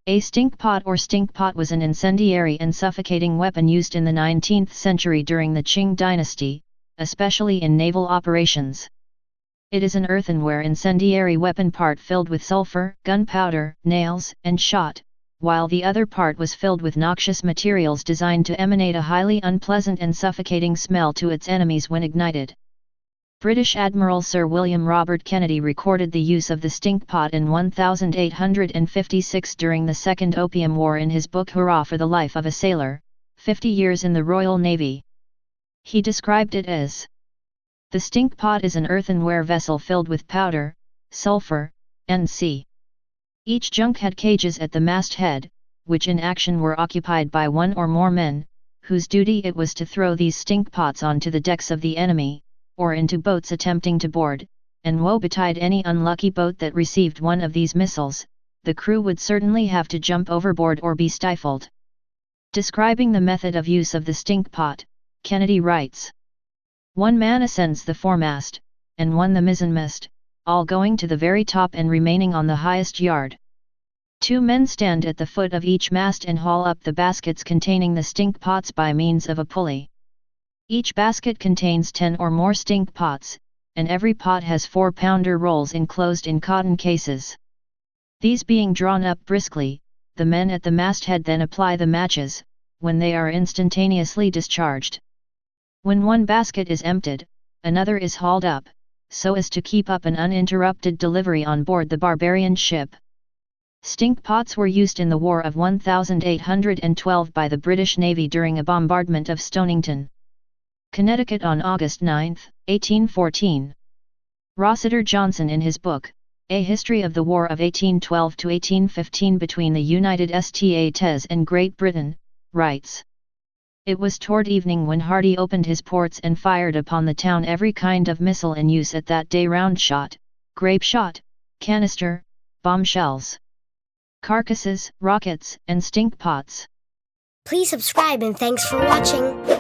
A stinkpot or stinkpot was an incendiary and suffocating weapon used in the 19th century during the Qing dynasty, especially in naval operations. It is an earthenware incendiary weapon part filled with sulfur, gunpowder, nails, and shot, while the other part was filled with noxious materials designed to emanate a highly unpleasant and suffocating smell to its enemies when ignited. British Admiral Sir William Robert Kennedy recorded the use of the stinkpot in 1856 during the Second Opium War in his book Hurrah for the Life of a Sailor, 50 Years in the Royal Navy. He described it as, "The stinkpot is an earthenware vessel filled with powder, sulfur, and sea. Each junk had cages at the masthead, which in action were occupied by one or more men, whose duty it was to throw these stinkpots onto the decks of the enemy, or into boats attempting to board, and woe betide any unlucky boat that received one of these missiles, the crew would certainly have to jump overboard or be stifled." Describing the method of use of the stinkpot, Kennedy writes, "One man ascends the foremast, and one the mizzenmast, all going to the very top and remaining on the highest yard. 2 men stand at the foot of each mast and haul up the baskets containing the stinkpots by means of a pulley. Each basket contains 10 or more stinkpots, and every pot has 4-pounder rolls enclosed in cotton cases. These being drawn up briskly, the men at the masthead then apply the matches, when they are instantaneously discharged. When one basket is emptied, another is hauled up, so as to keep up an uninterrupted delivery on board the barbarian ship." Stinkpots were used in the War of 1812 by the British Navy during a bombardment of Stonington, Connecticut on August 9, 1814. Rossiter Johnson in his book, A History of the War of 1812 to 1815 between the United States and Great Britain, writes, "It was toward evening when Hardy opened his ports and fired upon the town every kind of missile in use at that day, round shot, grape shot, canister, bomb shells, carcasses, rockets, and stinkpots." Please subscribe and thanks for watching.